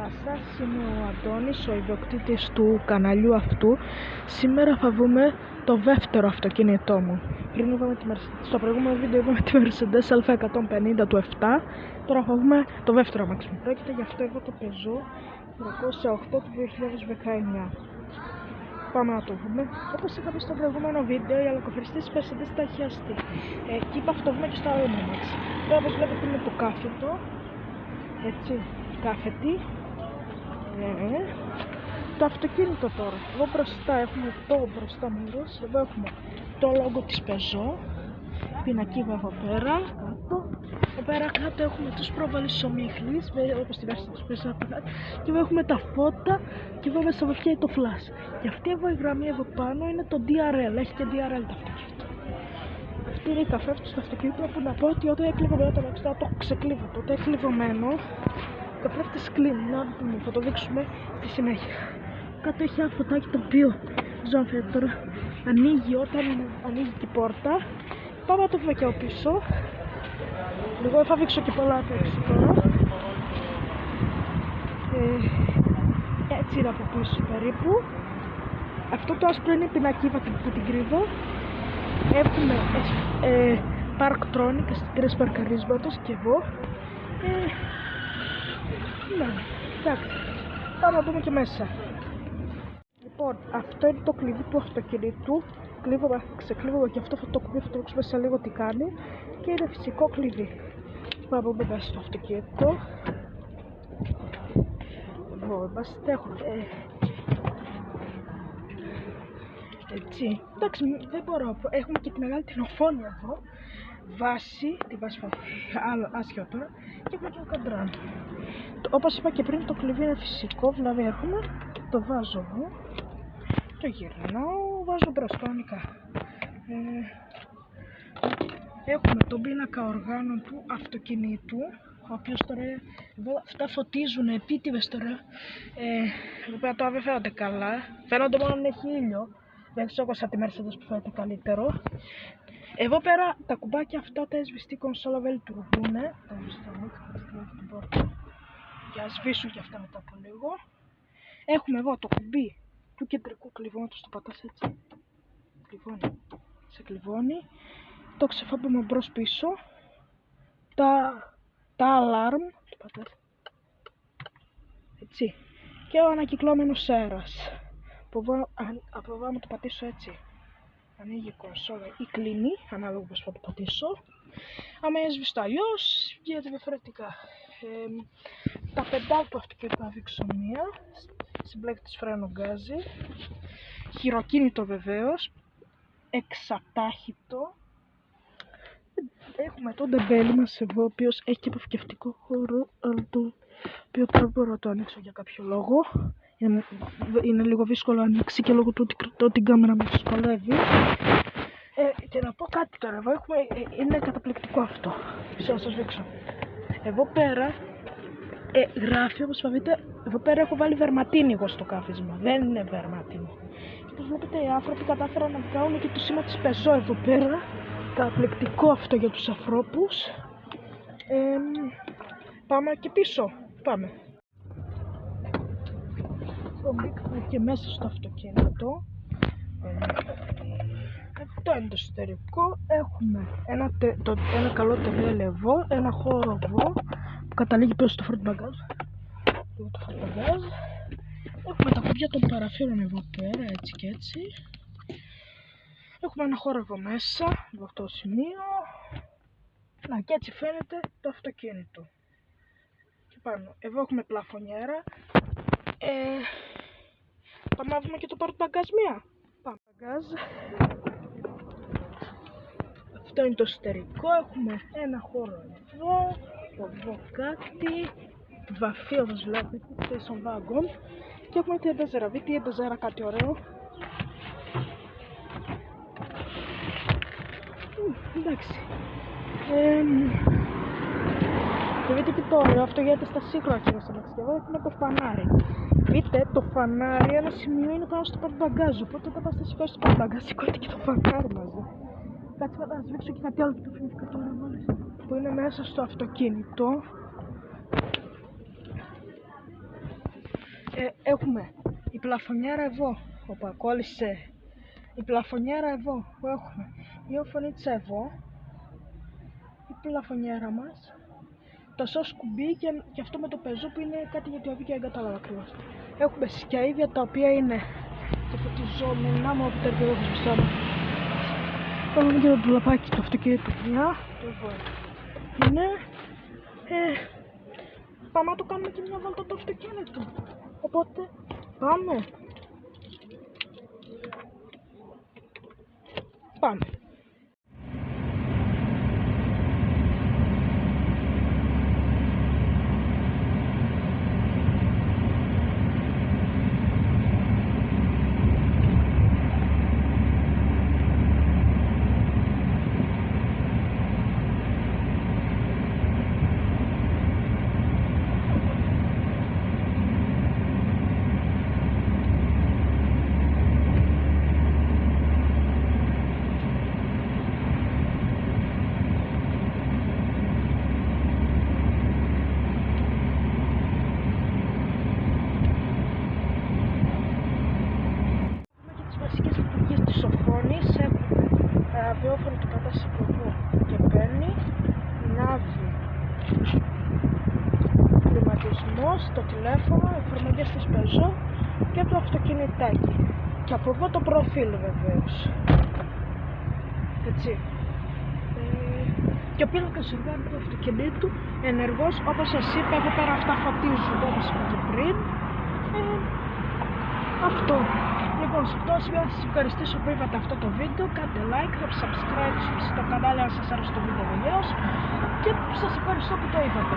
Γεια σας, είμαι ο Αντώνης, ο ιδιοκτήτης του καναλιού αυτού. Σήμερα θα δούμε το δεύτερο αυτοκίνητό μου. Στο προηγούμενο βίντεο είδαμε τη Mercedes A150 του 7. Τώρα θα δούμε το δεύτερο αμάξι μου. Πρόκειται για αυτό εδώ το Peugeot 308 του 2019. Πάμε να το δούμε. Όπως είχα πει στο προηγούμενο βίντεο, η αλοκοφεριστής της Mercedes θα έχει αστεί. Και είπα αυτό δούμε και στο άλλο αμάξι. Τώρα όπως βλέπετε είναι το κάθετο. Έτσι, κάθετη. Το αυτοκίνητο τώρα. Εδώ μπροστά έχουμε το μπροστά μέρος. Εδώ έχουμε το λόγο της Peugeot. Πινακίδα εδώ πέρα. Κάτω. Εδώ πέρα κάτω έχουμε τους προβολείς ομίχλης, όπως τη βάση της Peugeot. Και εδώ έχουμε τα φώτα. Και εδώ μέσα βοηθάει το flash. Και αυτή εδώ η γραμμή εδώ πάνω είναι το DRL. Έχει και DRL το αυτοκίνητο. Αυτή είναι η καφέ του στο αυτοκίνητο που να πω ότι όταν έκλειβε το μαξιτά το ξεκλείδω. Τότε έκλειβωμένο. Το καθρέφτης κλείνει, θα το δείξουμε στη συνέχεια. Κάτω έχει ένα φωτάκι το οποίο ζωφέρει τώρα. Ανοίγει όταν ανοίγει και η πόρτα. Πάμε να το δούμε και από πίσω. Λίγο θα δείξω και πολλά από έξω τώρα. Έτσι είναι από πίσω περίπου. Αυτό το άσπρο είναι η πινακίδα που την κρύβω. Έχουμε Parktronic, αισθητήρες παρκαρίσματος και εδώ. Ναι, εντάξει, πάμε να δούμε και μέσα. Λοιπόν, αυτό είναι το κλειδί του αυτοκινήτου. Ξεκλείδω και αυτό θα το κουμπί, θα το δείξουμε σε λίγο τι κάνει. Και είναι φυσικό κλειδί. Πάμε να δούμε μέσα στο αυτοκίνητο. Εδώ είμαστε, έχουμε έτσι, εντάξει, δεν μπορώ, έχουμε και τη μεγάλη την οθόνη εδώ. Τη βάση άσχετα τώρα. Και έχουμε και το καντράν. Όπως είπα και πριν, το κλειδί είναι φυσικό, δηλαδή έρχομαι, το βάζω εδώ, το γυρνάω, βάζω μπρος κανονικά. Έχουμε τον πίνακα οργάνων του αυτοκινήτου, ο οποίος τώρα εδώ αυτά φωτίζουν επίτηδες τώρα. Εδώ πέρα τώρα δεν φαίνονται καλά, φαίνονται μόνο αν έχει ήλιο, δεν ξέρω σαν τη Mercedes που φαίνεται καλύτερο. Εδώ πέρα τα κουμπάκια αυτά τα σβηστή κονσόλα δεν λειτουργούνε. Τα σβηστώ την πόρτα. Για να σβήσουν και αυτά μετά από λίγο. Έχουμε εδώ το κουμπί του κεντρικού κλειδώματος, το πατάς έτσι. Κλειδώνει. Σε κλειδώνει. Το ξεφάπουμε μπρος πίσω. Τα alarm. Το πατάς. Έτσι. Και ο ανακυκλώμενος αέρας. Από εδώ άμα το πατήσω έτσι. Ανοίγει η κονσόλα ή κλείνει, ανάλογα πως θα το πατήσω. Άμα είναι σβηστό αλλιώς, γίνεται διαφορετικά. Τα πεντάλ του αυτοκίνητου θα δείξω μία. Συμπλέκτης φρένο γκάζι. Χειροκίνητο βεβαίως. Εξατάχυτο. Έχουμε τον ντεμπέλι μας εδώ, ο οποίος έχει και αποθηκευτικό χώρο, αλλά το οποίο τώρα μπορώ να το ανοίξω για κάποιο λόγο. Είναι λίγο δύσκολο να ανοίξει και λόγω του ότι κρατώ την κάμερα με δυσκολεύει. Και να πω κάτι τώρα, εδώ είναι καταπληκτικό αυτό. Να σας δείξω. Εδώ πέρα γράφει, όπως θα δείτε, εδώ πέρα έχω βάλει βερματίνη εγώ στο κάθισμα. Δεν είναι βερματίνη. Όπως βλέπετε, οι άνθρωποι κατάφεραν να βγάλουν και το σήμα της Peugeot εδώ πέρα. Καταπληκτικό αυτό για τους ανθρώπους. Πάμε και πίσω. Πάμε. Μπήκαμε και μέσα στο αυτοκίνητο. Αυτό είναι το εσωτερικό. Έχουμε ένα καλό τεβέλ εδώ, ένα χώρο εδώ που καταλήγει πίσω στο front bagage. Έχουμε τα κουμπιά των παραφύρων εδώ πέρα, έτσι και έτσι. Έχουμε ένα χώρο εδώ μέσα, από αυτό το σημείο. Να, και έτσι φαίνεται το αυτοκίνητο. Και πάνω, εδώ έχουμε πλαφονιέρα. Πάμε να δούμε και το πορτμπαγκάζ Πάμε μπαγκάζ. Αυτό είναι το εσωτερικό. Έχουμε ένα χώρο εδώ κάτι. Βαφή όπως βλέπετε, station wagon. Και έχουμε τη εντεζέρα. Δείτε η εντεζέρα κάτι ωραίο. Εντάξει. Και δείτε τι το ωραίο, αυτό γίνεται στα σύγχρονα και στα μαξιά. Εδώ έχουμε το φανάρι. Δείτε, το φανάρι, ένα σημείο είναι πάνω στο πορτμπαγκάζ. Οπότε όταν πας να σηκώσεις το πορτμπαγκάζ, σηκώνεται και το φανάρι μαζί. Κάτσε να σας δείξω και κάτι άλλο που είναι μέσα στο αυτοκίνητο. Έχουμε η πλαφονιέρα εδώ, όπα κόλλησε. Η πλαφονιέρα εδώ που έχουμε, η οφωνίτσα εδώ, η πλαφονιέρα μας, το σως κουμπί και αυτό με το πεζό που είναι κάτι για το οποίο δεν κατάλαβα ακριβώς. Έχουμε σκαΐδια τα οποία είναι και φωτιζόμενα, μου επιτρέπει εδώ μπροστά μου. Πάμε και το ντουλαπάκι του αυτοκίνητου, παιδιά, εδώ είναι. Πάμε να το κάνουμε και μια βόλτα το αυτοκίνητο, οπότε πάμε. Πάμε. Ραδιόφωνο του κατασκευού και παίρνει, ναύη, κλιματισμός, το τηλέφωνο, εφαρμογές της Peugeot και το αυτοκινητάκι. Και από εδώ το προφίλ βεβαίως. Έτσι. Και ο πίνακας εργάτη του αυτοκινήτου ενεργός, όπως σας είπα, εδώ πέρα αυτά φωτίζουν όπως είπα και πριν. Αυτό. Λοιπόν, σε αυτό σημείο θα σας ευχαριστήσω που είδατε αυτό το βίντεο. Κάντε like, subscribe στο κανάλι αν σας άρεσε το βίντεο βεβαίως. Και σας ευχαριστώ που το είδατε.